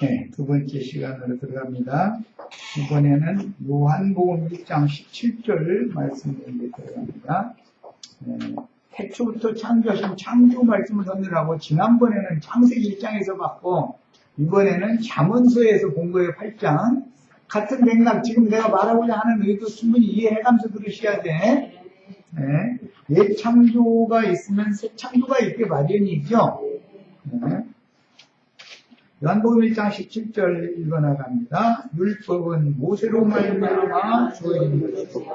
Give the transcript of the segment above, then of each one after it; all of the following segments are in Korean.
네, 두 번째 시간으로 들어갑니다. 이번에는 요한복음 1장 17절 말씀을 들어갑니다. 네, 태초부터 창조하신 창조 말씀을 전달하고 지난번에는 창세기 1장에서 봤고 이번에는 잠언서에서 본 거예요. 8장. 같은 맥락 지금 내가 말하고자 하는 의도 충분히 이해해가면서 들으셔야 돼. 네, 옛 창조가 있으면 새 창조가 있게 마련이죠. 네. 요한복음 1장 17절 읽어나갑니다. 율법은 모세로 말미암아 주어진 것이고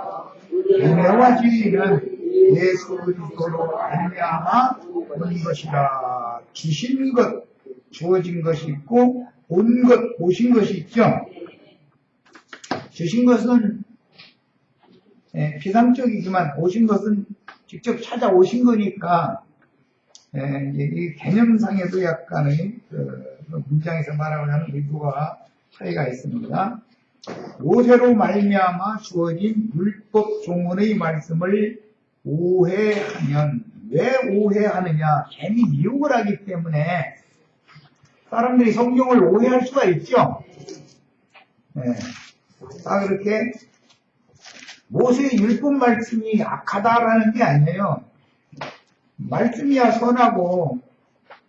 은혜와 진리는 예수 그리스도로 말미암아 온 것이라. 주신 것, 주어진 것이 있고 온 것, 오신 것이 있죠. 주신 것은 피상적이지만 오신 것은 직접 찾아오신 거니까 이 개념상에도 약간의 문장에서 말하고 하는 의도가 차이가 있습니다. 모세로 말미암아 주어진 율법 종언의 말씀을 오해하면, 왜 오해하느냐? 괜히 미혹을 하기 때문에 사람들이 성경을 오해할 수가 있죠. 그렇게 모세의 율법 말씀이 악하다라는 게 아니에요. 말씀이야 선하고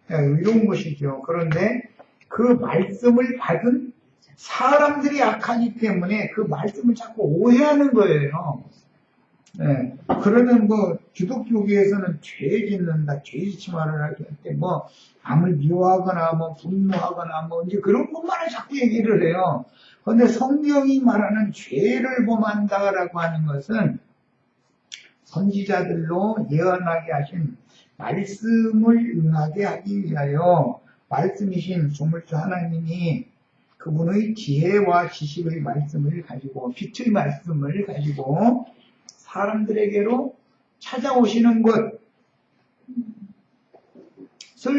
의로운 것이죠. 그런데 그 말씀을 받은 사람들이 악하기 때문에 그 말씀을 자꾸 오해하는 거예요. 그러는 기독교계에서는 죄 짓는다, 죄 짓지 말아라 할 때 남을 미워하거나 분노하거나 이제 그런 것만을 자꾸 얘기를 해요. 그런데 성경이 말하는 죄를 범한다라고 하는 것은 선지자들로 예언하게 하신 말씀을 응하게 하기 위하여 말씀이신 조물주 하나님이 그분의 지혜와 지식의 말씀을 가지고 빛의 말씀을 가지고 사람들에게로 찾아오시는 것을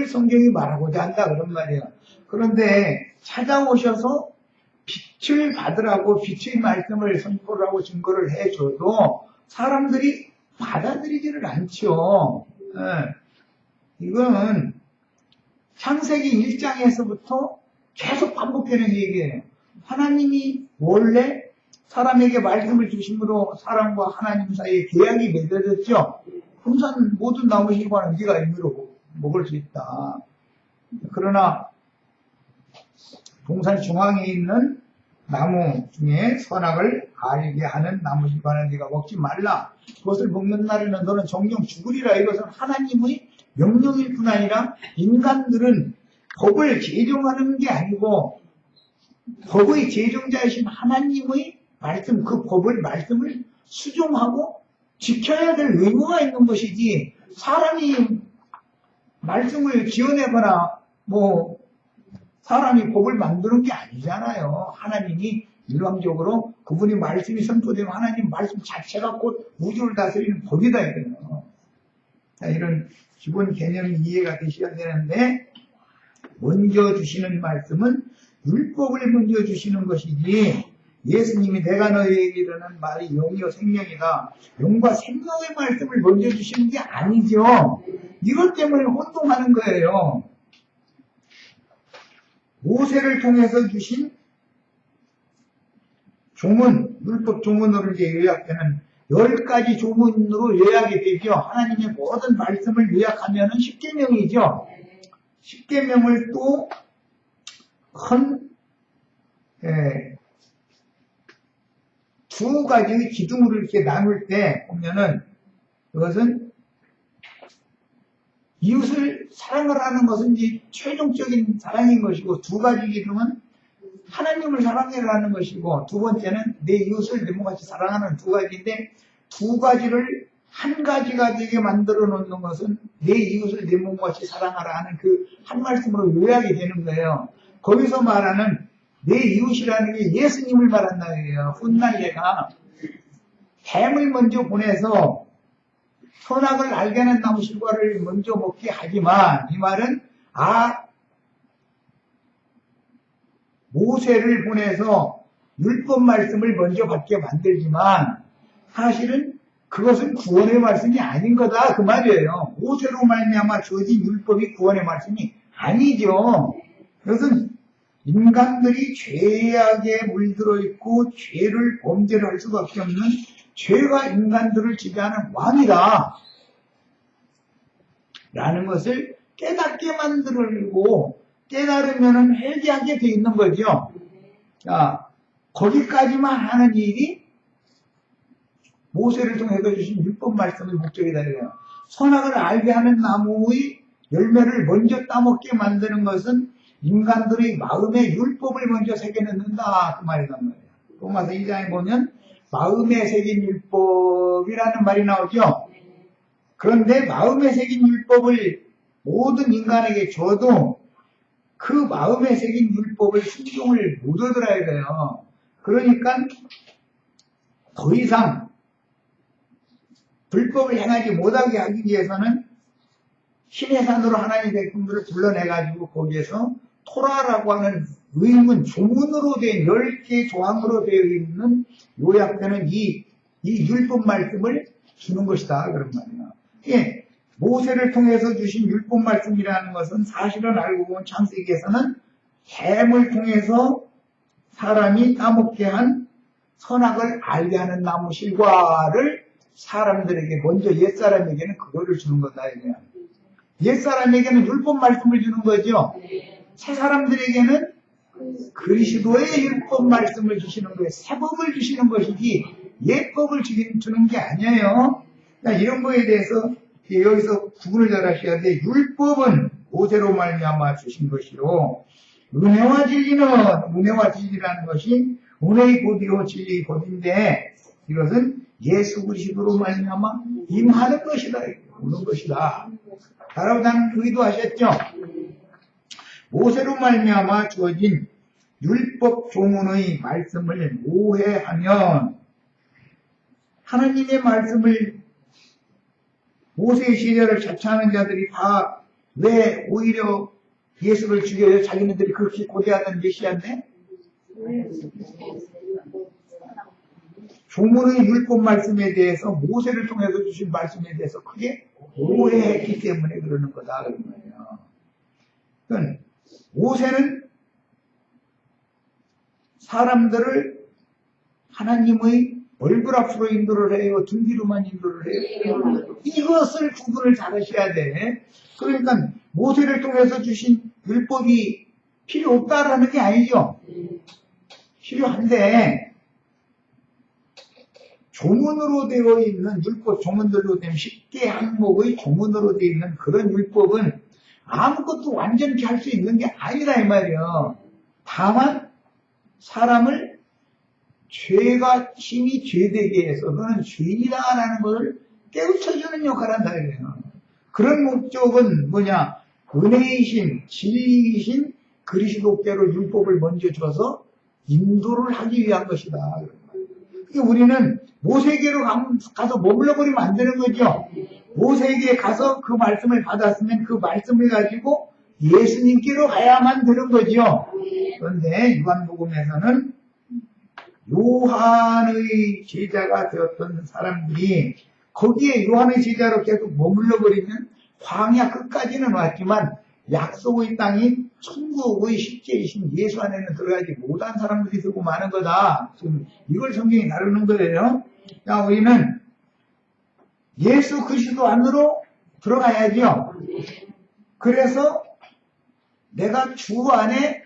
성경이 말하고자 한다 그런 말이에요. 그런데 찾아오셔서 빛을 받으라고 빛의 말씀을 선포를 하고 증거를 해줘도 사람들이 받아들이지를 않죠. 이거는 창세기 1장에서부터 계속 반복되는 얘기예요. 하나님이 원래 사람에게 말씀을 주심으로 사람과 하나님 사이에 계약이 맺어졌죠. 금산 모든 나무 실과는 네가 임의로 먹을 수 있다. 그러나 동산 중앙에 있는 나무 중에 선악을 알게 하는 나무 실과는 네가 먹지 말라. 그것을 먹는 날에는 너는 정령 죽으리라. 이것은 하나님의 명령일 뿐 아니라 인간들은 법을 제정하는 게 아니고 법의 제정자이신 하나님의 말씀, 그 말씀을 수종하고 지켜야 될 의무가 있는 것이지 사람이 말씀을 지어내거나 사람이 법을 만드는 게 아니잖아요. 하나님이 일방적으로 그분이 말씀이 선포되면 하나님 말씀 자체가 곧 우주를 다스리는 법이다 이거예요. 이런 기본 개념이 이해가 되셔야 되는데 먼저 주시는 말씀은 율법을 먼저 주시는 것이지 예수님이 내가 너희에게 이르는 말이 영이요 생명이다. 영과 생명의 말씀을 먼저 주시는 게 아니죠. 이것 때문에 혼동하는 거예요. 모세를 통해서 주신 조문, 율법 조문으로 이제 요약되는 10가지 조문으로 요약이 되죠. 하나님의 모든 말씀을 요약하면은 10계명이죠. 10계명을 또 큰 두 가지의 기둥으로 이렇게 나눌 때 보면은 이것은 이웃을 사랑을 하는 것은 이제 최종적인 사랑인 것이고 두 가지 기둥은 하나님을 사랑해라는 것이고 두 번째는 내 이웃을 내 몸같이 사랑하는 두 가지인데 두 가지를 한 가지가 되게 만들어 놓는 것은 내 이웃을 내 몸같이 사랑하라 하는 그 한 말씀으로 요약이 되는 거예요. 거기서 말하는 내 이웃이라는 게 예수님을 말한다 그래요. 훗날에가 뱀을 먼저 보내서 선악을 알게 하는 나무 실과를 먼저 먹게 하지만 이 말은 모세를 보내서 율법 말씀을 먼저 받게 만들지만 사실은 그것은 구원의 말씀이 아닌 거다 그 말이에요. 모세로 말미암아 주어진 율법이 구원의 말씀이 아니죠. 그것은 인간들이 죄악에 물들어 있고 죄를 범죄를 할 수밖에 없는 죄가 인간들을 지배하는 왕이다 라는 것을 깨닫게 만들고 깨달으면 회개하게 돼 있는 거죠. 자, 거기까지만 하는 일이 모세를 통해서 주신 율법 말씀의 목적이다 이래요. 선악을 알게 하는 나무의 열매를 먼저 따먹게 만드는 것은 인간들의 마음에 율법을 먼저 새겨넣는다 그 말이란 말이에요. 로마서 2장에 보면 마음에 새긴 율법이라는 말이 나오죠. 그런데 마음에 새긴 율법을 모든 인간에게 줘도 그 마음에 새긴 율법을 순종을 못 얻으라 이래요. 그러니까 더 이상 불법을 행하지 못하게 하기 위해서는 신의 산으로 하나님의 백성들을 불러내가지고 거기에서 토라라고 하는 의문, 조문으로 된 10개 조항으로 되어 있는 요약되는 이 율법 말씀을 주는 것이다 그런 말이에요. 예, 모세를 통해서 주신 율법 말씀이라는 것은 사실은 알고 보면 창세기에서는 뱀을 통해서 사람이 따먹게 한 선악을 알게 하는 나무 실과를 사람들에게 먼저 옛사람에게는 그거를 주는 거다 이거야. 옛사람에게는 율법 말씀을 주는 거죠. 새 사람들에게는 그리스도의 율법 말씀을 주시는 거예요. 새 법을 주시는 것이지 옛법을 주는 게 아니에요. 그러니까 이런 거에 대해서 여기서 구분을 잘 하셔야 돼. 율법은 모세로 말미암아 주신 것이요. 은혜와 진리라는 것이 은혜의 곧이요 진리의 곧인데 이것은 예수 그리스도로 말미암아 임하는 것이다. 오는 것이다. 여러분 의도하셨죠? 모세로 말미암아 주어진 율법 조문의 말씀을 오해하면 하나님의 말씀을 모세의 시대를 자처하는 자들이 다 왜 오히려 예수를 죽여요? 자기네들이 그렇게 고대하던 메시아인데? 조문의 율법 말씀에 대해서 모세를 통해서 주신 말씀에 대해서 크게 오해했기 때문에 그러는 거다 그런 거예요. 그러니까 모세는 사람들을 하나님의 얼굴 앞으로 인도를 해요? 등 뒤로만 인도를 해요? 이것을 구분을 잘 하셔야 돼. 그러니까 모세를 통해서 주신 율법이 필요 없다라는 게 아니죠. 필요한데 조문으로 되어 있는 율법, 조문들로 된 10개 항목의 조문으로 되어 있는 그런 율법은 아무것도 완전히 할 수 있는 게 아니라 이 말이에요. 다만 사람을 죄가 심히 죄되게 해서 너는 죄인이다라는 것을 깨우쳐주는 역할을 한다 이래요. 그런 목적은 뭐냐? 은혜이신 진리이신 그리스도께로 율법을 먼저 줘서 인도를 하기 위한 것이다. 그러니까 우리는 모세에게로 가서 머물러버리면 안 되는 거죠. 모세에게 가서 그 말씀을 받았으면 그 말씀을 가지고 예수님께로 가야만 되는 거죠. 그런데 요한복음에서는 요한의 제자가 되었던 사람들이 거기에 요한의 제자로 계속 머물러버리면 광야 끝까지는 왔지만 약속의 땅인 천국의 십계이신 예수 안에는 들어가지 못한 사람들이 되고 많은 거다. 지금 이걸 성경이 다루는 거예요. 자, 우리는 예수 그리스도 안으로 들어가야죠. 그래서 내가 주 안에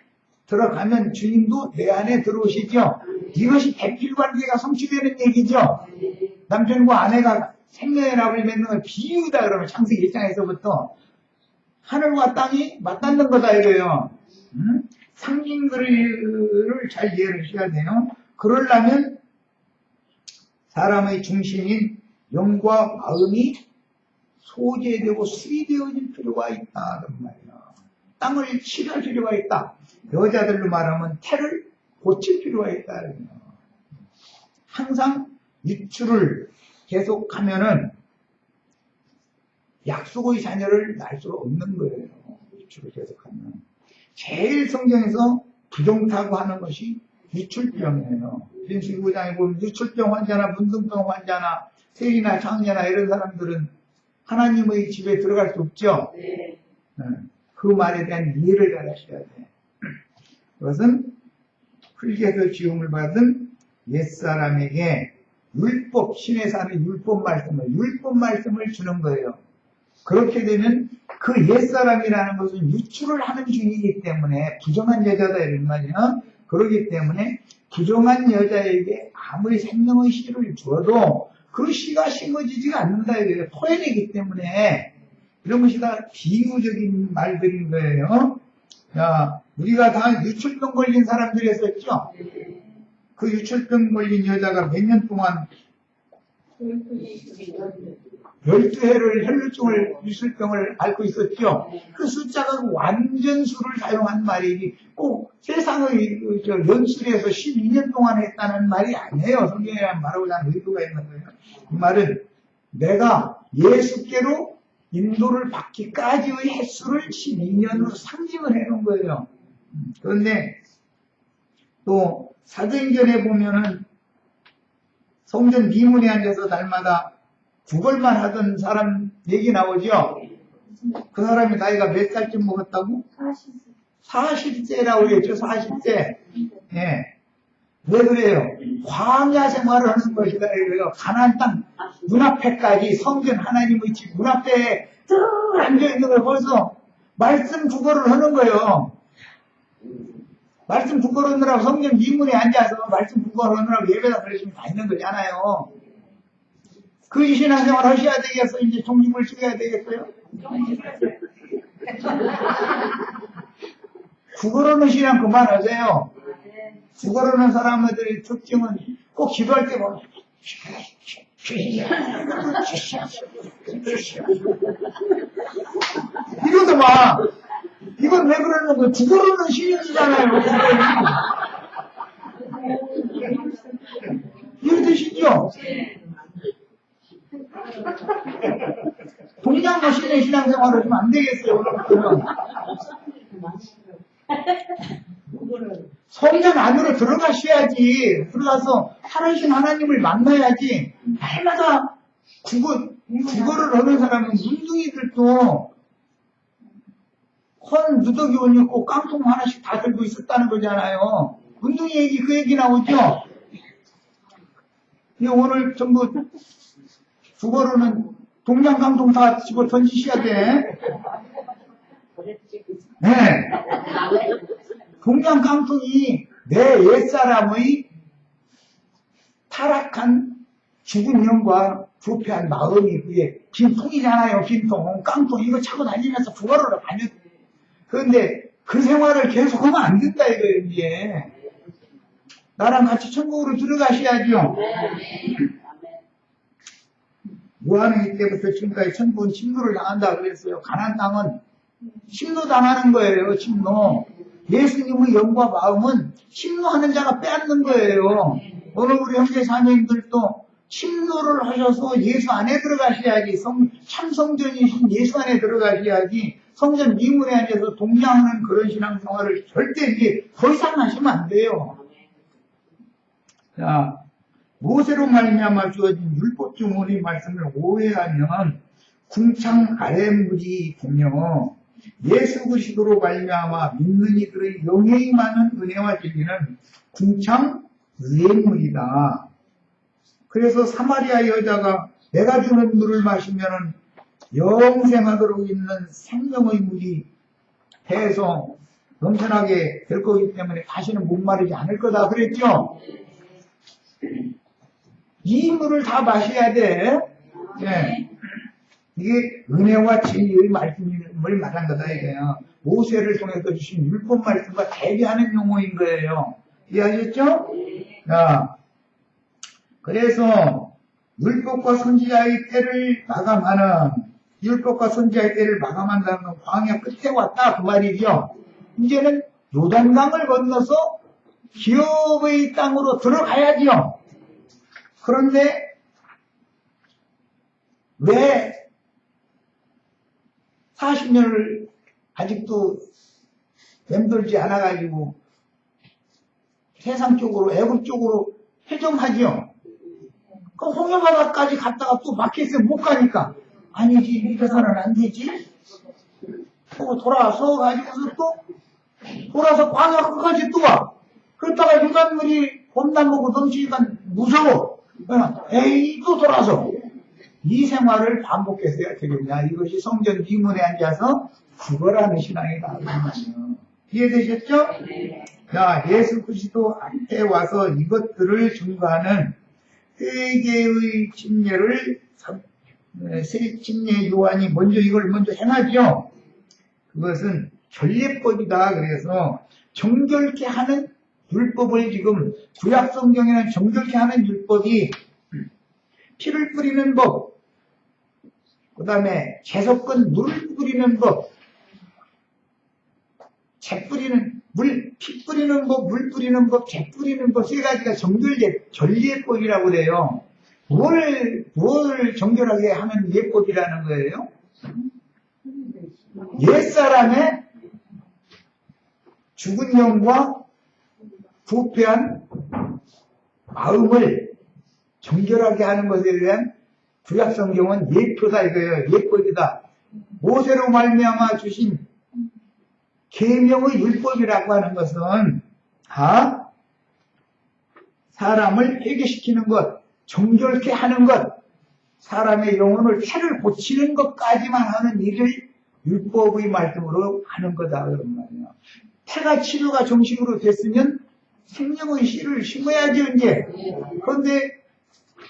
들어가면 주님도 내 안에 들어오시죠. 이것이 대필관계가 성취되는 얘기죠. 남편과 아내가 생명의 납을 맺는 걸 비유다 그러면 창세기 1장에서부터 하늘과 땅이 맞닿는 거다 이래요. 상징들을 잘 이해를 하셔야 돼요. 그러려면 사람의 중심인 영과 마음이 소재되고 수리되어질 필요가 있다 그런 말이에요. 땅을 치료할 필요가 있다. 여자들로 말하면 태를 고칠 필요가 있다 그래요. 항상 유출을 계속하면은 약속의 자녀를 낳을 수가 없는 거예요. 유출을 계속하면. 제일 성경에서 부정타고 하는 것이 유출병이에요. 민수기 9장에 보면 유출병 환자나 문둥병 환자나 세리나 장녀나 이런 사람들은 하나님의 집에 들어갈 수 없죠. 그 말에 대한 이해를 잘 하셔야 돼. 그것은 흙에서 지음을 받은 옛사람에게 율법, 신에서 하는 율법 말씀을 주는 거예요. 그렇게 되면 그 옛사람이라는 것은 유출을 하는 중이기 때문에 부정한 여자다 이런 말이야. 그렇기 때문에 부정한 여자에게 아무리 생명의 씨를 주어도 그 씨가 심어지지가 않는다 이거예요. 토해내기 때문에 이런 것이 다 비유적인 말들인 거예요. 자, 우리가 다 유출병 걸린 사람들이었었죠. 그 유출병 걸린 여자가 몇 년 동안 12회를 혈루증을, 유술병을 앓고 있었죠. 그 숫자가 완전 수를 사용한 말이지, 꼭 세상의 연술에서 12년 동안 했다는 말이 아니에요. 성경에 말하고자 하는 의도가 있는 거예요. 이 말은 내가 예수께로 인도를 받기까지의 횟수를 12년으로 상징을 해놓은 거예요. 그런데 또 사도행전에 보면은 성전 미문에 앉아서 날마다 구걸만 하던 사람 얘기 나오죠. 그 사람이 나이가 몇 살쯤 먹었다고? 40세라고 그랬죠. 40세. 예. 왜 그래요? 광야 생활을 하는 것이다. 가나안 땅 눈앞에까지 성전 하나님의 집 눈앞에 쭉 앉아있는 걸 벌써 말씀 구걸을 하는 거예요. 말씀 구걸을 하느라고 성전 미문에 앉아서 말씀 구걸을 하느라고 예배당 그러시면 다 있는 거잖아요. 그 신앙생활 하셔야 되겠어? 이제 종립을 찍어야 되겠어요? 구걸하는 신앙 그만하세요. 구걸하는 사람들의 특징은 꼭 기도할 때 보면 이러더만 이건 왜 그러는 거예요? 구걸하는 신앙이잖아요. 이해되시죠? 동양 머신의 신앙생활을 하시면 안 되겠어요. 성전 안으로 들어가셔야지. 들어가서 살아계신 하나님을 만나야지. 날마다 구걸을 하는 사람은 문둥이들도 헌 누더기 옷 입고 깡통 하나씩 다 들고 있었다는 거잖아요. 문둥이 얘기 그 얘기 나오죠. 오늘 전부 구걸로는 동양 깡통 다 집어 던지셔야 돼. 네. 동양 깡통이 내 옛사람의 타락한 죽은 영과 부패한 마음이 그게 빈통이잖아요. 빈통. 깡통 이거 차고 다니면서 구걸하러 다녔. 그런데 그 생활을 계속하면 안 된다 이거예요. 이제. 나랑 같이 천국으로 들어가셔야죠. 요한의 때부터 지금까지 천국은 침노를 당한다 그랬어요. 가나안 땅은 침노 당하는 거예요. 침노. 예수님의 영과 마음은 침노하는 자가 빼앗는 거예요. 오늘 우리 형제 자매님들도 침노를 하셔서 예수 안에 들어가셔야지. 참성전이신 예수 안에 들어가셔야지. 성전 미문에 앉아서 동양하는 그런 신앙생활을 절대 이제 더 이상 하시면 안 돼요. 자, 모세로 말미암아 주어진 율법 주문의 말씀을 오해하면 궁창 아랫물이 되며 예수 그리스도로 말미암아 믿는 이들의 영예히 많은 은혜와 진리는 궁창 의의 물이다. 그래서 사마리아 여자가 내가 주는 물을 마시면 영생하도록 있는 생명의 물이 배에서 넘쳐나게 될 거기 때문에 다시는 목마르지 않을 거다 그랬죠. 이 물을 다 마셔야 돼. 네. 이게 은혜와 진리의 말씀을 말한 거다 이거예요. 모세를 통해서 주신 율법 말씀과 대비하는 용어인 거예요. 이해하셨죠? 자, 그래서 율법과 선지자의 때를 마감하는 율법과 선지자의 때를 마감한다는 건 광야 끝에 왔다 그 말이죠. 이제는 요단강을 건너서 기업의 땅으로 들어가야죠. 그런데 왜 40년을 아직도 맴돌지 않아가지고 세상 쪽으로 애국 쪽으로 회전하죠. 그 홍해바다까지 갔다가 또 막혔어요. 못 가니까 아니지 이래서는 안 되지. 하고 돌아서 가지고서 또 돌아서 광야 끝까지 또 와. 그러다가 유단물이 봄날 먹고 넘치니까 무서워. 에이, 또 돌아서. 이 생활을 반복해서야 되겠냐. 이것이 성전 뒷문에 앉아서 죽어라는 신앙이다. 이해되셨죠? 자, 예수 그리스도한테 와서 이것들을 증거하는 세 개의 침례를, 세 침례 요한이 먼저 이걸 먼저 행하죠. 그것은 전례법이다. 그래서 정결케 하는 율법을 지금 구약 성경에는 정결케 하는 율법이 피를 뿌리는 법, 그 다음에 재석근 물을 뿌리는 법, 재 뿌리는 피 뿌리는 법, 물 뿌리는 법, 재 뿌리는 법, 세 가지가 전례법이라고 그래요. 뭘 정결하게 하는 예법이라는 거예요? 옛사람의 죽은 영과 부패한 마음을 정결하게 하는 것에 대한 구약 성경은 예표다 이거예요. 예법이다. 모세로 말미암아 주신 계명의 율법이라고 하는 것은 다 사람을 회개시키는 것, 정결케 하는 것, 사람의 영혼을 태를 고치는 것까지만 하는 일을 율법의 말씀으로 하는 거다 그런 말이에요. 태가 치료가 정식으로 됐으면 생명의 씨를 심어야지 언제. 그런데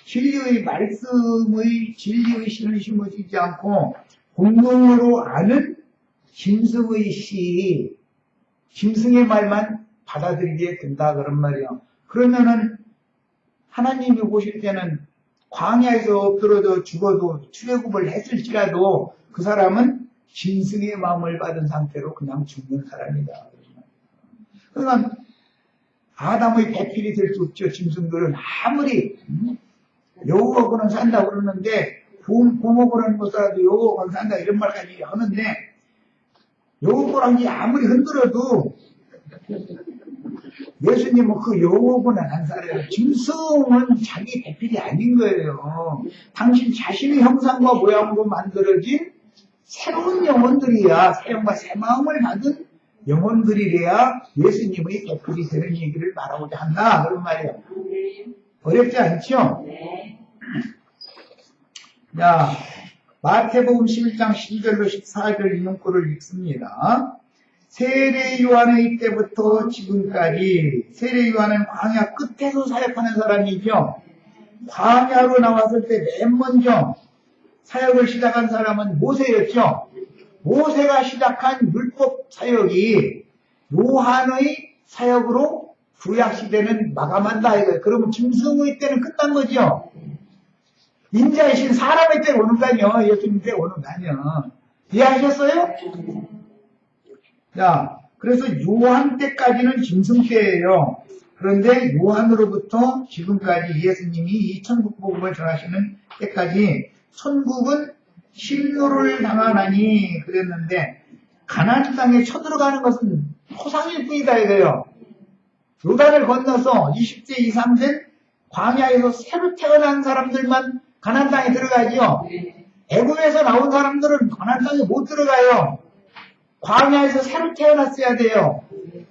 진리의 말씀의 진리의 씨를 심어지지 않고 본능으로 아는 짐승의 씨, 짐승의 말만 받아들이게 된다 그런 말이에요. 그러면은 하나님이 보실 때는 광야에서 엎드려져 죽어도 출애굽을 했을지라도 그 사람은 짐승의 마음을 받은 상태로 그냥 죽는 사람이다. 그러니까 아담의 배필이 될 수 없죠. 짐승들은 아무리 여우하고는 산다고 그러는데 곰하고는 못 살아도 여우하고는 산다 이런 말까지 하는데 여우고랑이 아무리 흔들어도 예수님은 그 여우고는 안 살아요. 짐승은 자기 배필이 아닌 거예요. 당신 자신의 형상과 모양으로 만들어진 새로운 영혼들이야. 새 영과 새 마음을 받은 영혼들이래야 예수님의 배필이 되는 얘기를 말하고자 한다. 그런 말이에요. 어렵지 않죠? 자, 마태복음 11장 12절로 14절 인용구를 읽습니다. 세례 요한의 때부터 지금까지 세례 요한은 광야 끝에서 사역하는 사람이죠. 광야로 나왔을 때 맨 먼저 사역을 시작한 사람은 모세였죠. 모세가 시작한 율법 사역이 요한의 사역으로 구약 시대는 마감한다 이거예요. 그러면 짐승의 때는 끝난 거죠. 인자이신 사람의 때 오는 거 아니요. 예수님 때 오는 거 아니요. 이해하셨어요? 자, 그래서 요한 때까지는 짐승 때예요. 그런데 요한으로부터 지금까지 예수님이 이 천국 복음을 전하시는 때까지 천국은 심노를 당하나니 그랬는데 가나안 땅에 쳐들어가는 것은 포상일 뿐이다 이거예요. 요단을 건너서 20세 이상 된 광야에서 새로 태어난 사람들만 가나안 땅에 들어가지요. 애굽에서 나온 사람들은 가나안 땅에 못 들어가요. 광야에서 새로 태어났어야 돼요.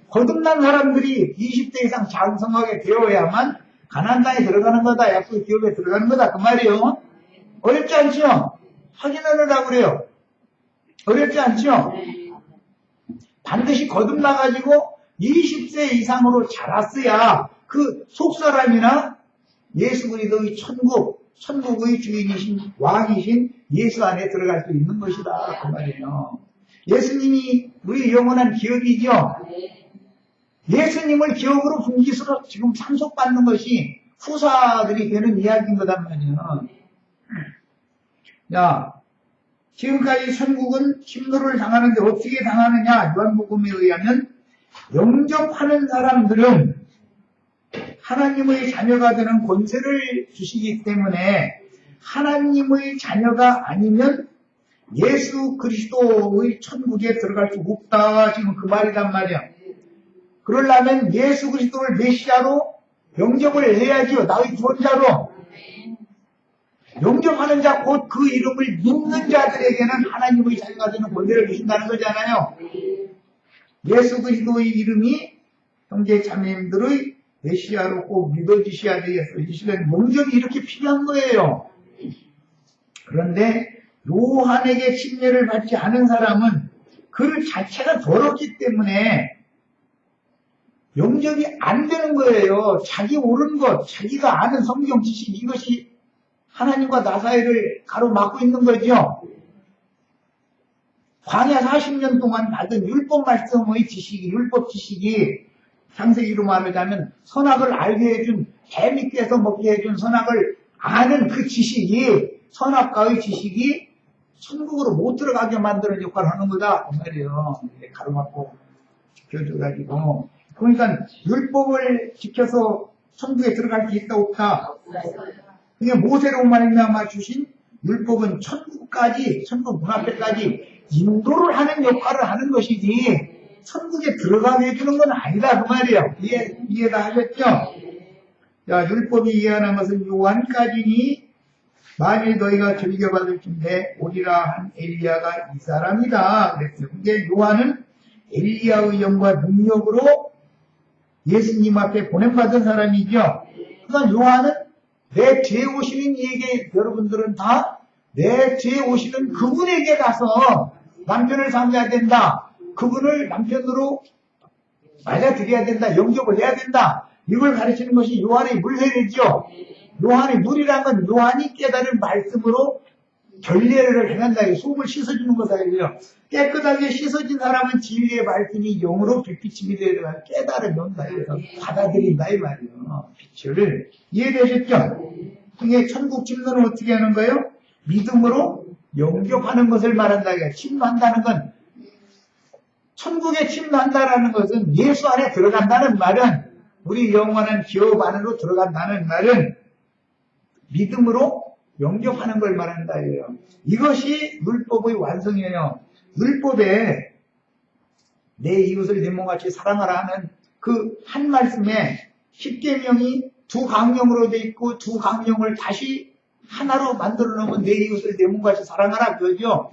거듭난 사람들이 20대 이상 장성하게 되어야만 가나안 땅에 들어가는 거다. 약속의 기업에 들어가는 거다. 그 말이에요. 어렵지 않죠? 확인하려고 그래요. 어렵지 않죠? 반드시 거듭나가지고 20세 이상으로 자랐어야 그 속사람이나 예수 그리스도의 천국의 주인이신 왕이신 예수 안에 들어갈 수 있는 것이다. 그 말이에요. 예수님이 우리 영원한 기업이죠. 예수님을 기업으로 분기수로 지금 상속받는 것이 후사들이 되는 이야기인 거단 말이에요. 자, 지금까지 천국은 심노를 당하는데 어떻게 당하느냐? 요한복음에 의하면 영접하는 사람들은 하나님의 자녀가 되는 권세를 주시기 때문에 하나님의 자녀가 아니면 예수 그리스도의 천국에 들어갈 수 없다. 지금 그 말이란 말이야. 그러려면 예수 그리스도를 메시아로 영접을 해야지요. 나의 구원자로. 영접하는 자, 곧 그 이름을 믿는 자들에게는 하나님의 자녀가 되는 권세를 주신다는 거잖아요. 예수 그리스도의 이름이 형제 자매님들의 메시아로 꼭 믿어주셔야 되겠어요. 이 시간 용접이 이렇게 필요한 거예요. 그런데 요한에게 침례를 받지 않은 사람은 그 자체가 더럽기 때문에 영접이 안 되는 거예요. 자기 옳은 것, 자기가 아는 성경 지식, 이것이 하나님과 나 사이를 가로막고 있는 거죠. 광야 40년 동안 받은 율법 말씀의 지식이, 율법 지식이 상세히로 말하자면 선악을 알게 해준, 재밌게 해서 먹게 해준 선악을 아는 그 지식이, 선악과의 지식이 천국으로 못 들어가게 만드는 역할을 하는 거다. 그 말이에요. 가로막고 지켜줘가지고. 그러니까 율법을 지켜서 천국에 들어갈 수 있다 없다. 그게 모세로 말미암아 주신 율법은 천국까지, 천국 문 앞에까지 인도를 하는 역할을 하는 것이지 천국에 들어가게 해주는 건 아니다. 그 말이에요. 이해가 하셨죠? 자, 율법이 이해하는 것은 요한까지니 만일 너희가 즐겨받을 텐데 오리라 한 엘리야가 이 사람이다. 그랬어요. 근데 요한은 엘리야의 영과 능력으로 예수님 앞에 보냄받은 사람이죠. 그러니까 요한은 내 뒤에 오시는 이에게, 여러분들은 다 내 뒤에 오시는 그분에게 가서 남편을 삼아야 된다. 그분을 남편으로 맞아들여야 된다. 영접을 해야 된다. 이걸 가르치는 것이 요한의 물회례죠. 요한의 물이란 건 요한이 깨달은 말씀으로 결례를 행한다. 속을 씻어주는 거다요. 깨끗하게 씻어진 사람은 진리의 말씀이 영으로 빛비침이 되어야 깨달음이 온다. 그래서 받아들인다 이 말이에요. 빛을. 이해되셨죠? 그게 천국 침노는 어떻게 하는 거예요? 믿음으로 영접하는 것을 말한다. 침노한다는 건, 천국에 침노한다라는 것은 예수 안에 들어간다는 말은, 우리 영원한 기업 안으로 들어간다는 말은 믿음으로 영접하는 걸 말한다. 이것이 율법의 완성이에요. 율법에 내 이웃을 내 몸같이 사랑하라 하는 그 한 말씀에 10계명이 두 강령으로 돼 있고 두 강령을 다시 하나로 만들어 놓으면 내 이웃을 내 몸같이 사랑하라 그러죠.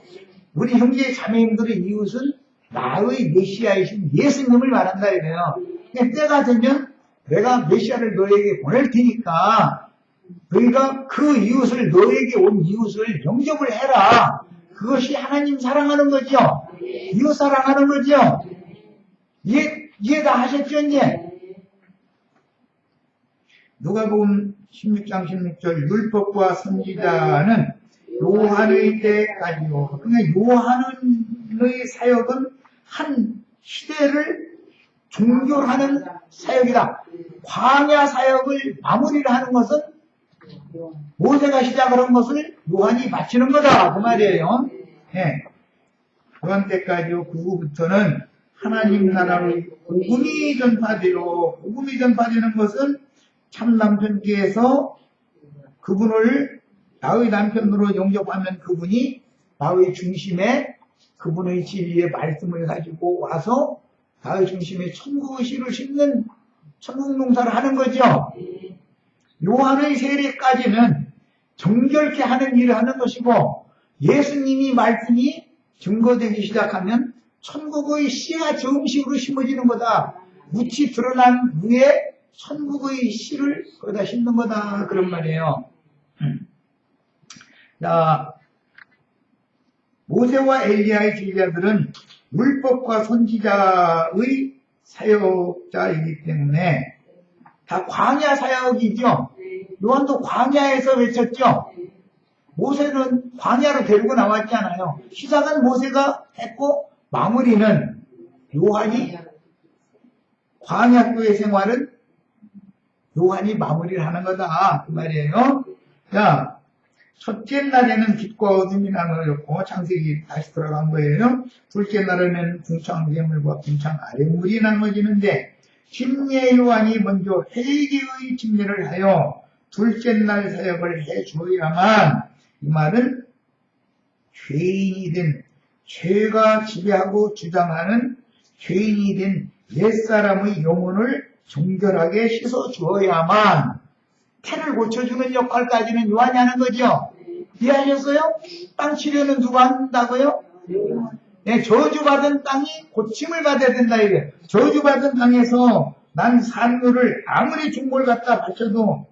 우리 형제 자매님들의 이웃은 나의 메시아이신 예수님을 말한다 이래요. 때가 되면 내가 메시아를 너에게 보낼 테니까 너희가 그 이웃을, 너에게 온 이웃을 영접을 해라. 그것이 하나님 사랑하는 거죠. 이웃 사랑하는 거죠. 이해 다 하셨죠, 이제? 누가복음 16장 16절 율법과 선지자는 요한의 때까지요. 그러니까 요한의 사역은 한 시대를 종결하는 사역이다. 광야 사역을 마무리를 하는 것은 모세가 시작을 한 것을 요한이 마치는 거다. 그 말이에요. 예. 요한 때까지요. 그 후부터는 하나님 나라의 복음이 전파되고, 복음이 전파되는 것은 참 남편께서 그분을 나의 남편으로 영접하면 그분이 나의 중심에 그분의 진리의 말씀을 가지고 와서 나의 중심에 천국의 씨를 심는 천국 농사를 하는 거죠. 요한의 세례까지는 정결케 하는 일을 하는 것이고, 예수님이 말씀이 증거되기 시작하면 천국의 씨가 정식으로 심어지는 거다. 묻이 드러난 무에 천국의 씨를 거기다 심는 거다. 그런 말이에요. 자, 모세와 엘리야의 제자들은 율법과 선지자의 사역자이기 때문에 다 광야 사역이죠. 요한도 광야에서 외쳤죠. 모세는 광야로 데리고 나왔잖아요. 시작은 모세가 했고 마무리는 요한이, 광야교의 생활은 요한이 마무리를 하는 거다. 그 말이에요. 자, 첫째 날에는 빛과 어둠이 나누어졌고, 창세기 다시 들어간 거예요. 둘째 날에는 궁창 괴물과 궁창 아랫물이 나누어지는데, 침례 요한이 먼저 회개의 침례를 하여 둘째 날 사역을 해줘야만, 이 말은 죄인이 된, 죄가 지배하고 주장하는 죄인이 된 옛사람의 영혼을 정결하게 씻어주어야만 태를 고쳐주는 역할까지는 요한이 하는 거죠. 이해하셨어요? 땅 치료는 누가 한다고요? 저주받은 땅이 고침을 받아야 된다 이게. 저주받은 땅에서 난 산물을 아무리 중물 갖다 바쳐도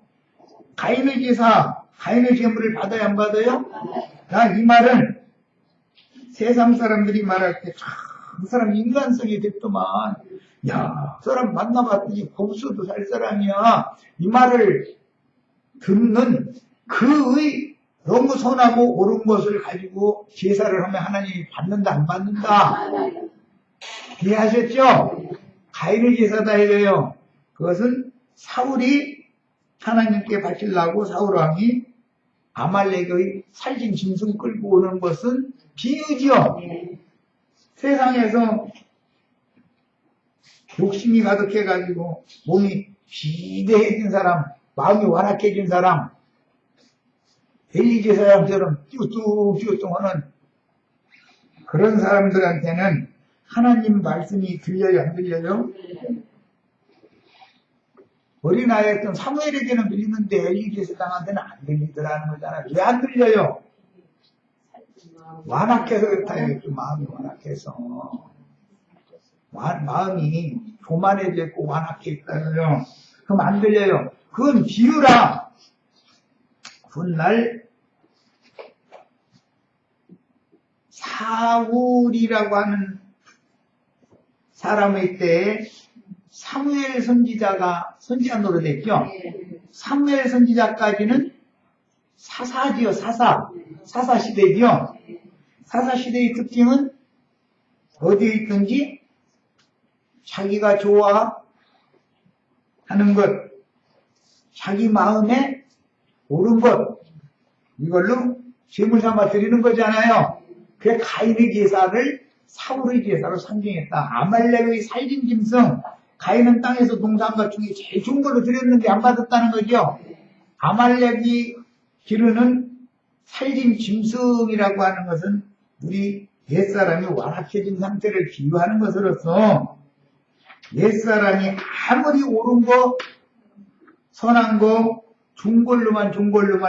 가인의 제사, 가인의 제물을 받아야 안 받아요? 이 말은 세상 사람들이 말할 때 그 사람 인간성이 됐더만, 야, 그 사람 만나봤더니 곱서도 살 사람이야. 이 말을 듣는 그의 너무 선하고 옳은 것을 가지고 제사를 하면 하나님이 받는다 안 받는다? 이해하셨죠? 가인의 제사다 이거예요. 그것은 사울이 하나님께 바치려고 사울왕이 아말렉의 살진 짐승 끌고 오는 것은 비유죠. 세상에서 욕심이 가득해가지고 몸이 비대해진 사람, 마음이 완악해진 사람, 엘리 제사장처럼 쭈뚱쭈뚱 하는 그런 사람들한테는 하나님 말씀이 들려요, 안 들려요? 어린아이였던 사무엘에게는 들리는데 엘리 제사장한테는 안 들리더라는 거잖아요. 왜 안 들려요? 완악해서 그렇다요. 마음이 완악해서. 마음이 교만해져 있고 완악해 있다고요. 그럼 안 들려요. 그건 비유라. 훗날 사울이라고 하는 사람의 때에 사무엘 선지자가 선지자 노릇했죠. 사무엘 선지자까지는 사사지요, 사사 시대지요. 사사 시대의 특징은 어디에 있든지 자기가 좋아하는 것, 자기 마음에 옳은 것, 이걸로 제물 삼아 드리는 거잖아요. 그게 가인의 제사를 사울의 제사로 상징했다. 아말렉의 살진 짐승, 가인은 땅에서 농사한 것 중에 제일 좋은 걸로 드렸는데 안 받았다는 거죠. 아말렉이 기르는 살진 짐승이라고 하는 것은 우리 옛사람이 완악해진 상태를 비유하는 것으로서 옛사람이 아무리 옳은 거, 선한 거, 좋은 걸로만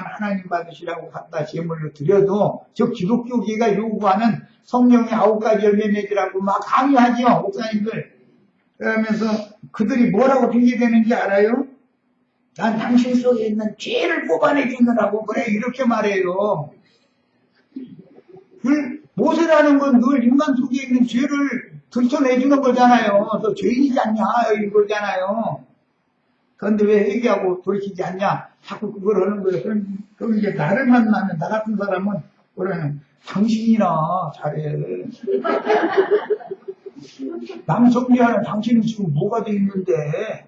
하나님 받으시라고 갖다 제물로 드려도 저 기독교계가 요구하는 성령의 9가지 열매 맺으라고 막 강요하죠, 목사님들. 그러면서 그들이 뭐라고 핑계대는지 알아요? 난 당신 속에 있는 죄를 뽑아내 주느라고 그래 이렇게 말해요. 모세라는 건 늘 인간 속에 있는 죄를 들춰내주는 거잖아요. 너 죄인이지 않냐 이거잖아요. 그런데 왜 회개하고 돌이키지 않냐? 자꾸 그걸 하는 거예요. 그럼 이제 나를 만나면 나 같은 사람은 그러면 당신이나 잘해. 남 정리하는 당신은 지금 뭐가 돼 있는데?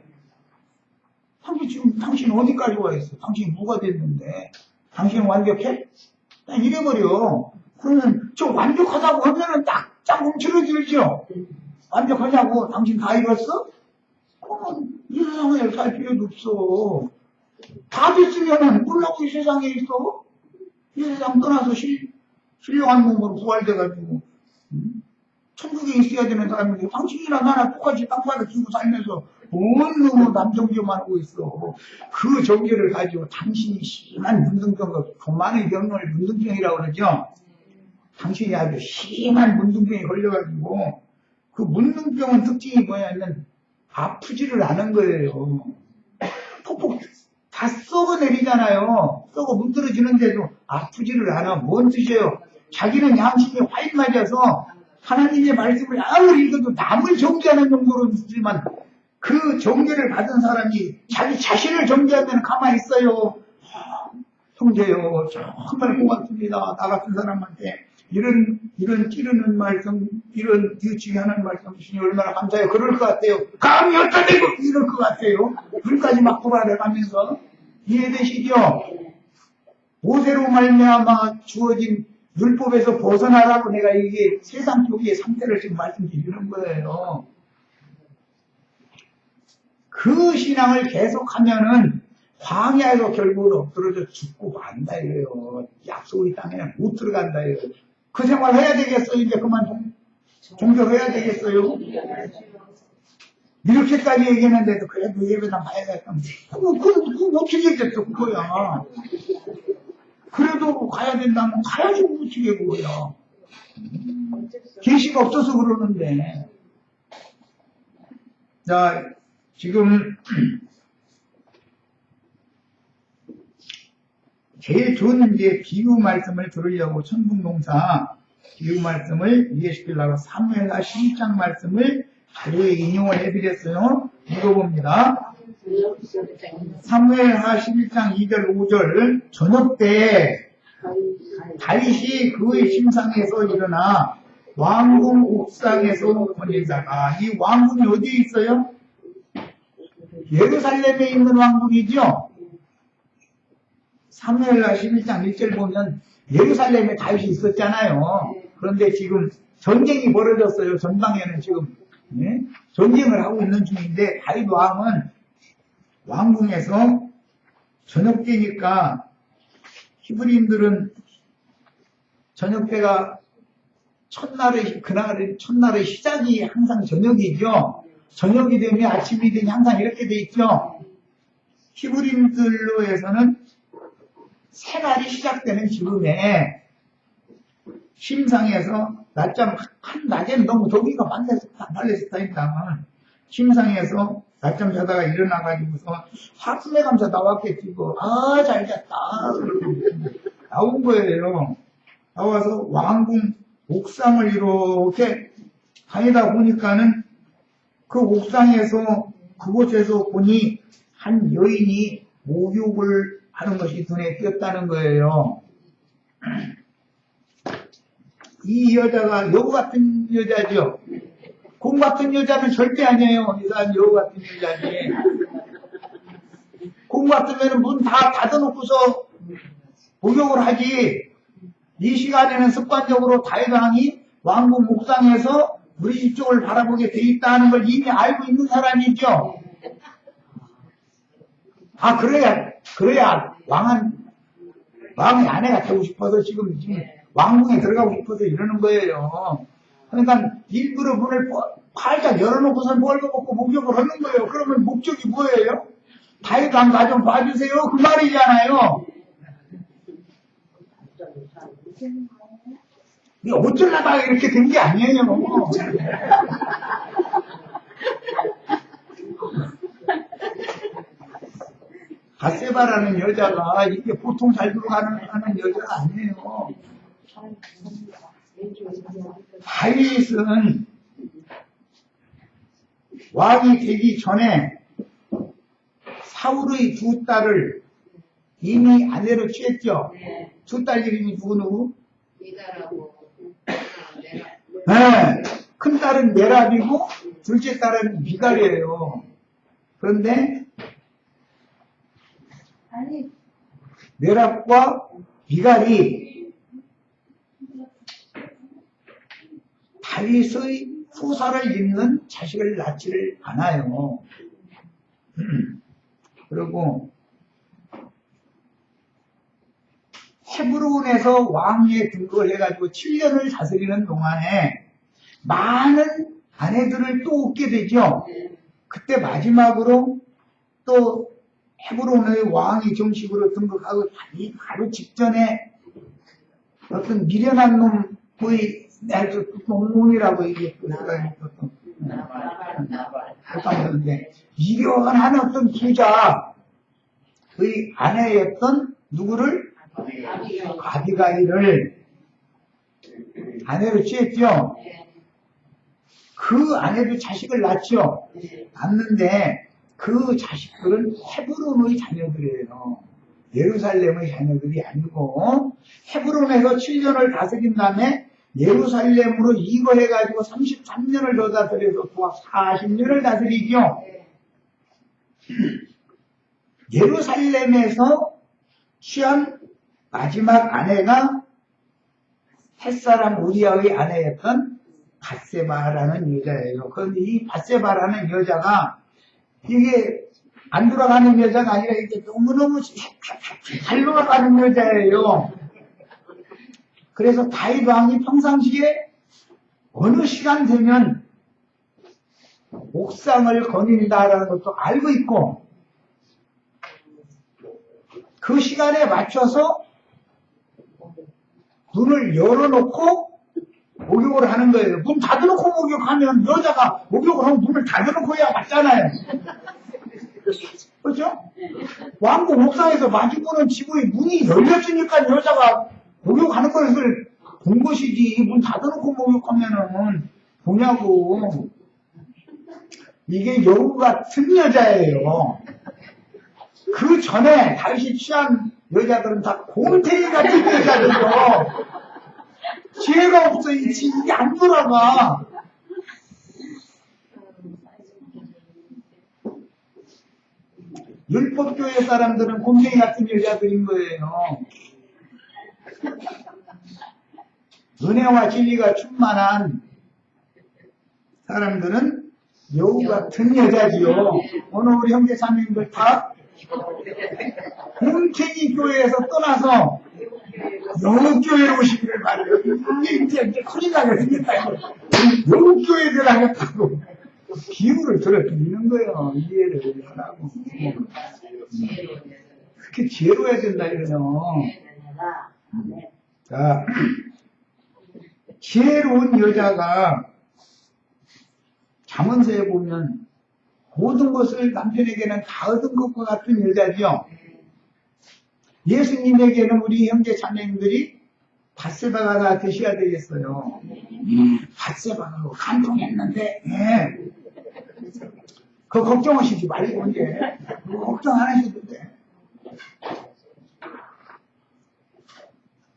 당신 어디까지 와 있어? 당신이 뭐가 됐는데? 당신은 완벽해? 그냥 이래버려. 그러면 저 완벽하다고 하면은 딱 움츠러들죠? 완벽하냐고? 당신 다 이뤘어? 그러면 이 세상에 살 필요도 없어. 다 됐으면은 몰라고 이 세상에 있어? 이 세상 떠나서 신령한 몸으로 부활돼가지고 천국에 있어야 되는 사람인데 당신이나 나나 똑같이 땅바닥 끼고 살면서 온 놈으로 남정교만 하고 있어. 그 정죄를 가지고 당신이 심한 문둥병과 교만의 병을 문둥병이라고 그러죠. 당신이 아주 심한 문둥병에 걸려가지고 그 문둥병은 특징이 뭐냐면 아프지를 않은 거예요. 폭폭 다 썩어내리잖아요. 썩어 문드러지는데도 아프지를 않아. 뭔 뜻이에요? 자기는 양심이 화인 맞아서 하나님의 말씀을 아무리 읽어도 남을 정죄하는 용도로 쓰지만 그 정죄를 받은 사람이 자기 자신을 정죄하면 가만히 있어요. 형제요, 정말 고맙습니다. 나 같은 사람한테 이런 찌르는 말씀, 이런 뒤치게 하는 말씀 주시니 얼마나 감사해요. 그럴 것 같아요. 감이 어쩌 되고 이럴 것 같아요. 불까지 막 돌아내가면서 이해되시죠? 모세로 말미암아 주어진 율법에서 벗어나라고 내가 이게 세상 교회의 상태를 지금 말씀드리는 거예요. 그 신앙을 계속하면은 광야에서 결국은 엎드러져 죽고 만다 이래요. 약속의 땅에는 못 들어간다 이래요. 그 생활 해야 되겠어요? 이제 그만 종교해야 되겠어요? 이렇게까지 얘기했는데도 그래도 예배당 가야겠다. 그거 어떻게 됐어 그거야. 그래도 가야 된다면 가야지 어떻게 그거야. 계시가 없어서 그러는데. 자, 지금 제일 좋은 이제 비유 말씀을 들으려고 천둥동사 비유 말씀을 이해시키려고 사무엘하 12장 말씀을 자료에 인용을 해드렸어요. 읽어봅니다. 사무엘하 11장 2절 5절 저녁 때 다윗이 그의 침상에서 일어나 왕궁 옥상에서 거닐다가 이 왕궁이 어디에 있어요? 예루살렘에 있는 왕궁이죠. 사무엘하 11장 1절 보면 예루살렘에 다윗이 있었잖아요. 그런데 지금 전쟁이 벌어졌어요. 전방에는 지금 전쟁을 하고 있는 중인데 다윗 왕은 왕궁에서 저녁 때니까 히브리인들은 저녁 때가 첫날의 시작이 항상 저녁이죠. 저녁이 되면 아침이 되면 항상 이렇게 돼 있죠. 히브리인들로 해서는 새날이 시작되는 즈음에 침상에서 낮에는 너무 더위가 말레스타인다만 침상에서 낮잠 자다가 일어나가지고서 하품에 감사 나왔겠지 뭐. 아, 잘 잤다. 나온 거예요. 나와서 왕궁 옥상을 이렇게 다니다 보니까는 그 옥상에서 그곳에서 보니 한 여인이 목욕을 하는 것이 눈에 띄었다는 거예요. 이 여자가 여우 같은 여자죠. 곰 같은 여자는 절대 아니에요. 이 사람 여우 같은 여자지. 곰 같으면 문 다 닫아놓고서 목욕을 하지. 이 시간에는 습관적으로 다윗왕이 왕궁 옥상에서 우리 집 쪽을 바라보게 돼 있다는 걸 이미 알고 있는 사람이죠. 아, 그래야 왕의 아내가 되고 싶어서 지금 왕궁에 들어가고 싶어서 이러는 거예요. 그러니까 일부러 문을 활짝 열어놓고서 뭘 먹고 목욕을 하는 거예요. 그러면 목적이 뭐예요? 다윗 왕 나 좀 봐주세요. 그 말이잖아요. 어쩌려다가 이렇게 된 게 아니에요. 바세바라는 여자가 이게 보통 잘 들어가는 여자가 아니에요. 다윗은 왕이 되기 전에 사울의 두 딸을 이미 아내로 취했죠. 두 딸 이름이 누구? 네, 큰 딸은 메랍이고 둘째 딸은 미갈이에요. 그런데 메랍과 미갈이 다윗의 후사를 잇는 자식을 낳지를 않아요. 그리고 헤브론에서 왕위에 등극을 해가지고 7년을 다스리는 동안에 많은 아내들을 또 얻게 되죠. 그때 마지막으로 또 헤브론의 왕이 정식으로 등극하고 바로 직전에 어떤 미련한 놈의 놈이라고 얘기했거든요. 미련한 어떤 부자의 아내였던 누구를? 아비가일을 아내로 취했죠. 그 아내도 자식을 낳죠. 낳는데 그 자식들은 헤브론의 자녀들이에요. 예루살렘의 자녀들이 아니고 헤브론에서 7년을 다스린 다음에 예루살렘으로 이거해가지고 33년을 더 다스려서 40년을 다스리죠. 예루살렘에서 취한 마지막 아내가 햇사람 우리아의 아내였던 밧세바라는 여자예요. 그런데 이 밧세바라는 여자가 이게 안 돌아가는 여자가 아니라 이게 너무너무 잘 돌아가는 여자예요. 그래서 다윗 왕이 평상시에 어느 시간 되면 옥상을 거닌다라는 것도 알고 있고 그 시간에 맞춰서 문을 열어놓고 목욕을 하는 거예요. 문 닫아놓고 목욕하면 여자가 목욕을 하면 문을 닫아놓고 해야 맞잖아요. 그렇죠? 왕궁 옥상에서 마주보는 지구의 문이 열렸으니까 여자가 목욕하는 것을 본 것이지 문 닫아놓고 목욕하면은 보냐고. 이게 여우 같은 여자예요. 그 전에 당시 취한 여자들은 다 곰탱이 같은 여자들이요. 지혜가 없어. 이게 안 돌아가. 율법교회 사람들은 곰탱이 같은 여자들인 거예요. 은혜와 진리가 충만한 사람들은 여우 같은 여자지요. 오늘 우리 형제 자매님들 다 곰탱이 교회에서 떠나서 여우교회에 오시기를 바래요. 이게 이제 큰일 나게 생겼다. 여우교회에 들어가겠다고 기우를 들어드리는 거예요. 이해를 하라고. 그렇게 지혜로워야 된다 이러면. 자, 지혜로운 여자가 잠언서에 보면 모든 것을 남편에게는 다 얻은 것과 같은 여자죠. 예수님에게는 우리 형제 자매님들이 밧세바가 다 드셔야 되겠어요. 밧세바가 간통했는데, 예. 그거 걱정하시지 말고 이제 그거 걱정 안 하셔도 돼.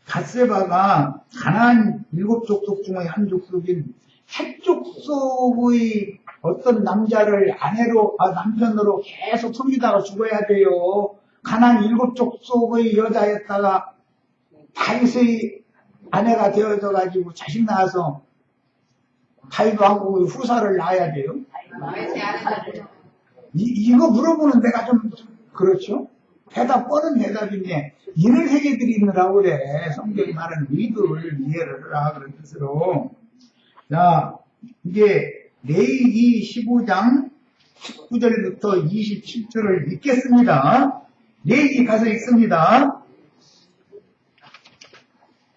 밧세바가 가나안 7족속 중의 한 족속인 헷족속의 어떤 남자를 남편으로 계속 섬기다가 죽어야 돼요. 가나안 7족속의 여자였다가 다윗의 아내가 되어져 가지고 자식 낳아서 다윗하고 후사를 낳아야 돼요. 이거 물어보는 내가 좀 그렇죠? 뻔한 대답인데 이를 해결 드리느라고 그래. 성경이 말하는 의도를 이해를 하라 그런 뜻으로. 자, 이게 레위기 15장 19절부터 27절을 읽겠습니다. 레위기 가서 읽습니다.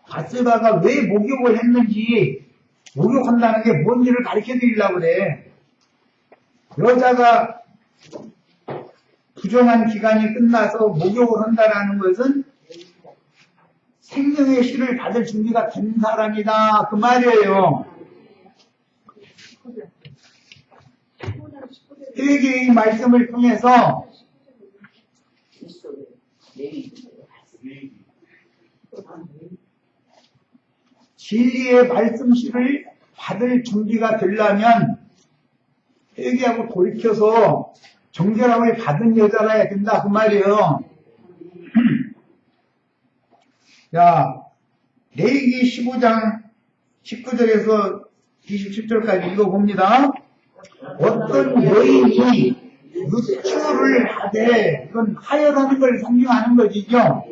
밧세바가 왜 목욕을 했는지, 목욕한다는 게 뭔 일을 가르쳐 드리려고 그래. 여자가 부정한 기간이 끝나서 목욕을 한다는 것은 생명의 씨를 받을 준비가 된 사람이다. 그 말이에요. 회개의 말씀을 통해서 진리의 말씀씨를 받을 준비가 되려면 회개하고 돌이켜서 정결함을 받은 여자라야 된다. 그 말이에요. 자, 레위기 15장 19절에서 27절까지 읽어봅니다. 어떤 여인이 유출을 하되, 이건 하여라는 걸 상징하는 것이죠.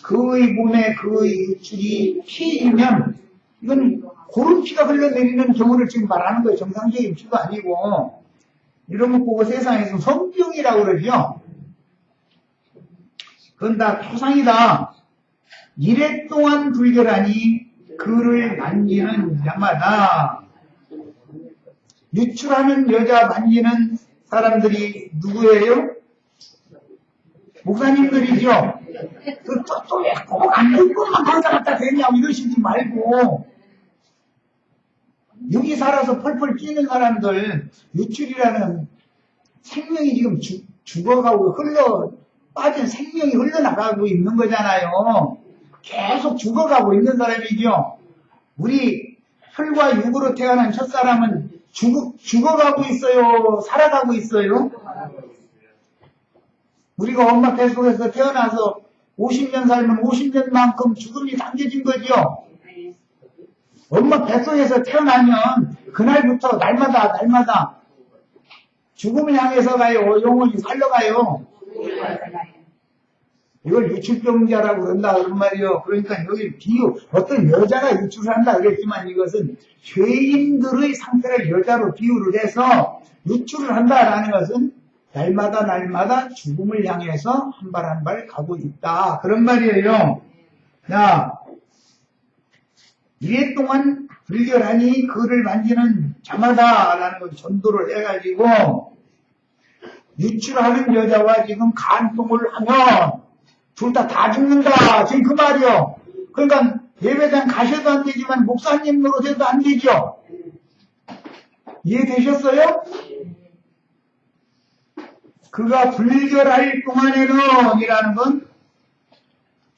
그의 몸에 그의 유출이 피이면, 이건 고른 피가 흘러내리는 경우를 지금 말하는 거예요. 정상적인 피가 아니고. 이런 거 보고 세상에서 성병이라고 그러죠. 그건 다 토상이다. 이래 동안 불결하니 그를 만지는 자마다. 유출하는 여자 만지는 사람들이 누구예요? 목사님들이죠. 또 왜 꼭 안 된 것만 갖다 갖다 대냐고 이러시지 말고, 여기 살아서 펄펄 뛰는 사람들, 유출이라는 생명이 지금 죽어가고 빠진 생명이 흘러나가고 있는 거잖아요. 계속 죽어가고 있는 사람이죠. 우리 혈과 육으로 태어난 첫사람은 죽어가고 있어요? 살아가고 있어요? 우리가 엄마 뱃속에서 태어나서 50년 살면 50년만큼 죽음이 당겨진 거죠. 엄마 뱃속에서 태어나면 그날부터 날마다 죽음을 향해서 가요. 영혼이 살러가요. 이걸 유출병자라고 그런다 그런 말이요. 그러니까 여기 어떤 여자가 유출을 한다 그랬지만 이것은 죄인들의 상태를 여자로 비유를 해서 유출을 한다라는 것은 날마다 죽음을 향해서 한 발 한 발 가고 있다 그런 말이에요. 자, 이래 동안 불결하니 그를 만지는 자마다라는 걸 전도를 해가지고 유출하는 여자와 지금 간통을 하면 둘 다 죽는다. 지금 그 말이요. 그러니까 예배당 가셔도 안 되지만 목사님 노릇해도 안 되죠. 이해되셨어요? 그가 불결할 동안에는 이라는 건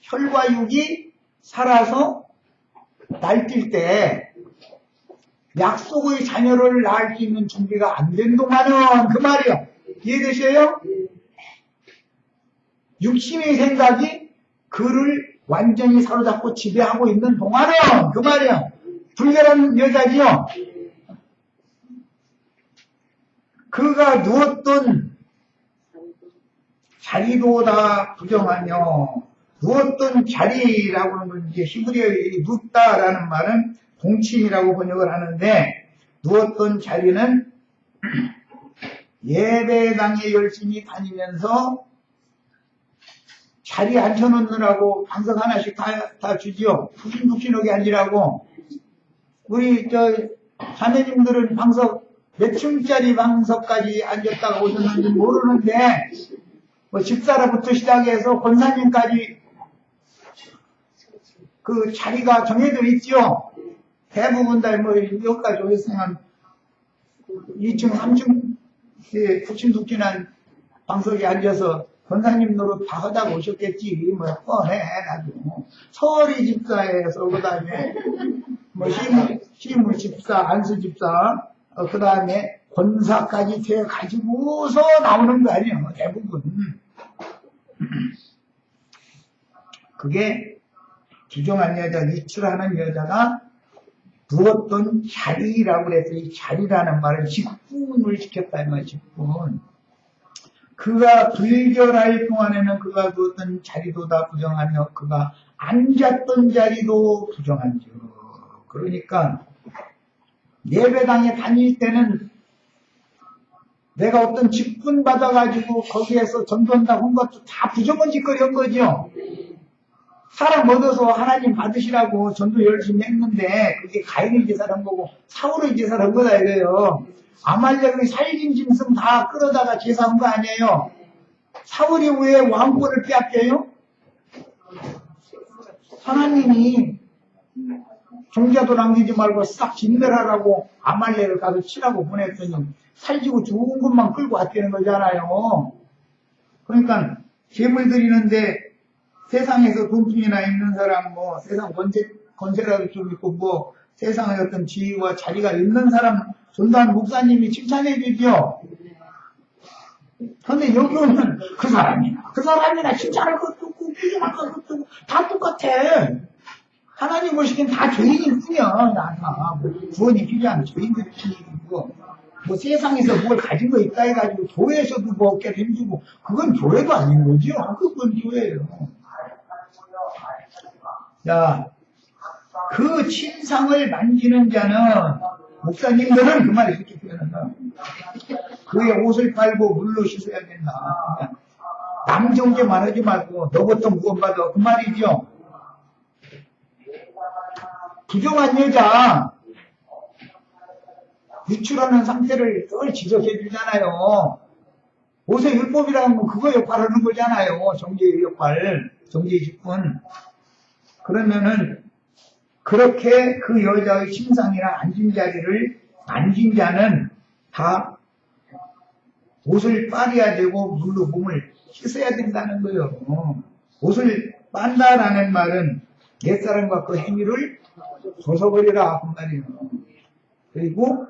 혈과 육이 살아서 날뛸 때 약속의 자녀를 낳을 수 있는 준비가 안 된 동안은 그 말이요. 이해되셔요? 육신의 생각이 그를 완전히 사로잡고 지배하고 있는 동안은 그 말이요. 불결한 여자지요. 그가 누웠던 자리도 다 부정하며 누웠던 자리라고 하는 건 이제 히브리어의 눕다라는 말은 동침이라고 번역을 하는데 누웠던 자리는 예배당에 열심히 다니면서 자리 앉혀놓느라고 방석 하나씩 다 주지요. 푹신푹신하게 앉으라고. 우리 자매님들은 방석 몇 층짜리 방석까지 앉았다가 오셨는지 모르는데 뭐 집사라부터 시작해서 권사님까지 그 자리가 정해져 있죠. 대부분 다 뭐 여기까지 오셨으면 2층, 3층 푹신푹신한 방석에 앉아서 권사님 노릇 다 하다가 오셨겠지. 뭐 뻔해 나도. 서리 집사에서 그 다음에 뭐 시무 집사, 안수 집사, 그 다음에 권사까지 돼 가지고서 나오는 거 아니에요. 대부분. 그게 부정한 여자, 유출하는 여자가 누웠던 자리라고 그래서 이 자리라는 말은 직분을 시켰다 이 말이야. 직분. 그가 불결할 동안에는 그가 누웠던 자리도 다 부정하며 그가 앉았던 자리도 부정한즉. 그러니까 예배당에 다닐 때는 내가 어떤 직분 받아가지고 거기에서 전도한다고 한 것도 다 부정한 짓거리 한 거죠. 사람 얻어서 하나님 받으시라고 전도 열심히 했는데 그게 가인의 제사를 한 거고 사울의 제사를 한 거다 이거예요. 아말렉의 살긴 짐승 다 끌어다가 제사한 거 아니에요. 사울이 왜 왕권을 빼앗겨요? 하나님이 종자도 남기지 말고 싹 진멸하라고 아말렉을 가서 치라고 보냈더니 살지고 좋은 것만 끌고 왔다는 거잖아요. 그러니까 제물 드리는데 세상에서 돈뿐이나 있는 사람, 뭐 세상 권세라도 좀 있고 뭐 세상에 어떤 지위와 자리가 있는 사람 전도한 목사님이 칭찬해 주죠. 근데 여기 오면 그 사람이나 칭찬할 것도 없고 부정할 것도 없고 다 똑같아. 하나님 보시기엔 다 죄인일 뿐이야. 다 구원이 필요한 죄인들이 필요하고 뭐 세상에서 뭘 가진 거 있다 해가지고 교회에서도 뭐 얻게 힘주고 그건 교회도 아닌 거죠. 그건 교회예요. 자, 그 침상을 만지는 자는 목사님들은 그 말을 이렇게 표현한다. 그의 옷을 빨고 물로 씻어야 된다. 남정제만 하지 말고 너부터 구원받아 그 말이죠. 부정한 여자 유출하는 상태를 늘 지적해 주잖아요. 옷의 율법이라는 건 그거 역할을 하는 거잖아요. 정죄의 역할, 정죄의 직분. 그러면은 그렇게 그 여자의 침상이나 앉은 자리를 만진 자는 다 옷을 빨아야 되고 물로 몸을 씻어야 된다는 거예요. 옷을 빤다라는 말은 옛사람과 그 행위를 벗어버리라 그 말이에요. 그리고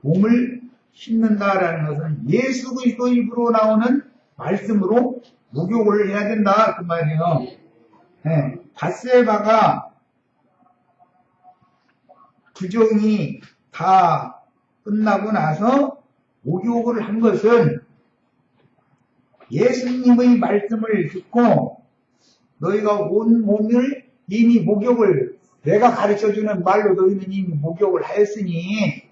몸을 씻는다라는 것은 예수 그리스도 입으로 나오는 말씀으로 목욕을 해야 된다 그 말이에요. 네. 밧세바가 부정이 다 끝나고 나서 목욕을 한 것은 예수님의 말씀을 듣고 너희가 온 몸을 이미 목욕을 내가 가르쳐주는 말로 너희는 이미 목욕을 하였으니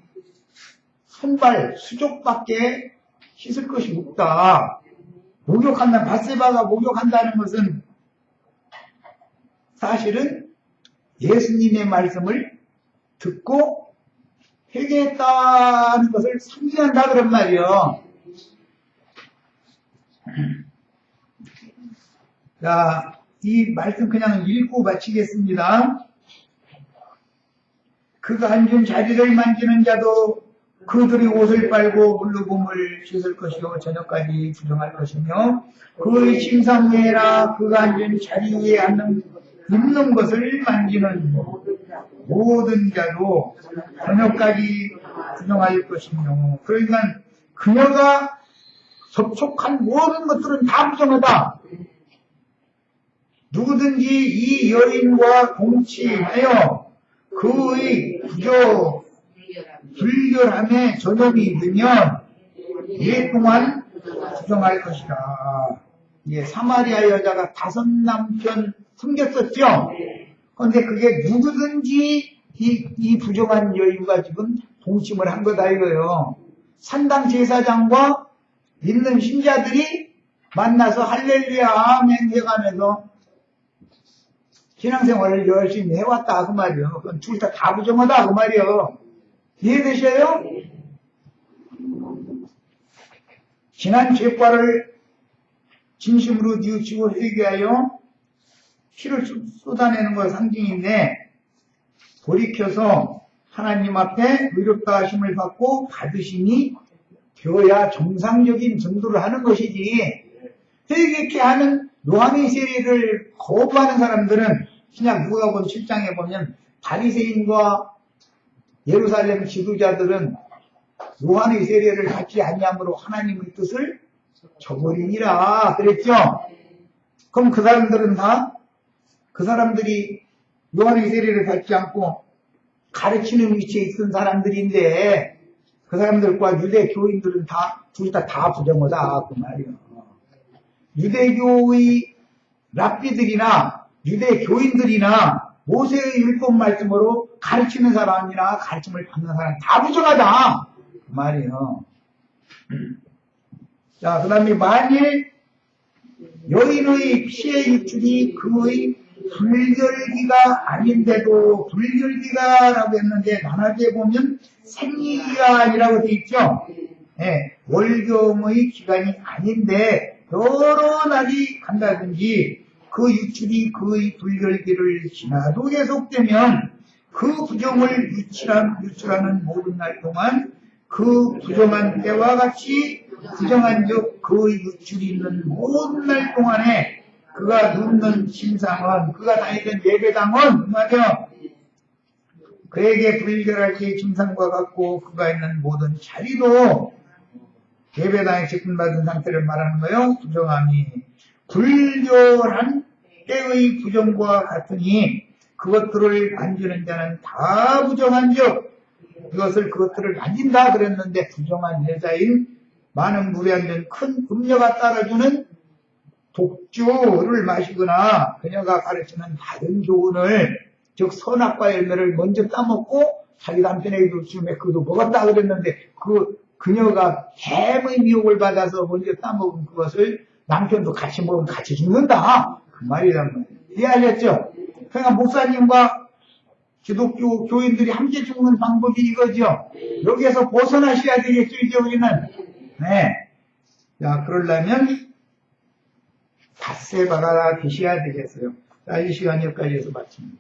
손발 수족밖에 씻을 것이 없다. 목욕한다. 밧세바가 목욕한다는 것은 사실은 예수님의 말씀을 듣고 회개했다는 것을 상징한다 그런 말이요. 자, 이 말씀 그냥 읽고 마치겠습니다. 그가 앉은 자리를 만지는 자도 그들이 옷을 빨고 물로 몸을 씻을 것이요 저녁까지 부정할 것이며 그의 침상 후에나 그가 앉은 자리 위에 있는 것을 만지는 모든 자도 저녁까지 부정할 것이며 그러니까 그녀가 접촉한 모든 것들은 다 부정하다. 누구든지 이 여인과 동침하여 그의 불결함에 전염이 있으면 예 동안 부정할 것이다. 예, 사마리아 여자가 5남편 숨겼었죠. 그런데 그게 누구든지 이 부정한 여인과 지금 동침을 한 거다 이거예요. 산당 제사장과 믿는 신자들이 만나서 할렐루야 아멘 해가면서 신앙생활을 열심히 해왔다 그 말이에요. 그건 둘 다 부정하다 그 말이에요. 이해되셔요? 지난 죄과를 진심으로 뉘우치고 회개하여 피를 쏟아내는 것 상징인데 돌이켜서 하나님 앞에 의롭다 하심을 받고 받으심이 되어야 정상적인 전도를 하는 것이지 회개케 하는 노아의 세례를 거부하는 사람들은 그냥 누가복음 7장에 보면 바리새인과 예루살렘 지도자들은 요한의 세례를 받지 아니함으로 하나님의 뜻을 저버리니라 그랬죠. 그럼 그 사람들은 그 사람들이 요한의 세례를 받지 않고 가르치는 위치에 있던 사람들인데 그 사람들과 유대 교인들은 둘 다 부정하다 그 말이에요. 유대교의 랍비들이나 유대 교인들이나 모세의 율법 말씀으로 가르치는 사람이나 가르침을 받는 사람 다 부정하다 그 말이에요. 자, 그 다음에 만일 여인의 피의 입출이 그의 불결기가 아닌데도 불결기가라고 했는데 만화에 보면 생리기가 아니라고 되어 있죠. 네, 월경의 기간이 아닌데 여러 날이 간다든지 그 유출이 그의 불결기를 지나도 계속되면 그 부정을 유출하는 모든 날 동안 그 부정한 때와 같이 부정한 즉 그의 유출이 있는 모든 날 동안에 그가 눕는 침상은 그가 다니던 예배당은 말이야 그에게 불결할 때의 침상과 같고 그가 있는 모든 자리도 예배당에 직분받은 상태를 말하는 거예요. 부정함이 불결한 때의 부정과 같으니 그것들을 만지는 자는 다 부정한즉 그것들을 만진다 그랬는데 부정한 여자인 많은 물에 앉은 큰 음녀가 따라주는 독주를 마시거나 그녀가 가르치는 다른 교훈을 즉 선악과 열매를 먼저 따먹고 자기 남편에게 주면 그도 먹었다 그랬는데 그녀가 뱀의 미혹을 받아서 먼저 따먹은 그것을 남편도 같이 먹으면 같이 죽는다 그 말이란 말이에요. 이해하셨죠? 그러니까 목사님과 기독교 교인들이 함께 죽는 방법이 이거죠. 여기에서 벗어나셔야 되겠죠 이제 우리는. 네. 자, 그러려면 닷새바가 계셔야 되겠어요. 자, 이 시간 여기까지 해서 마칩니다.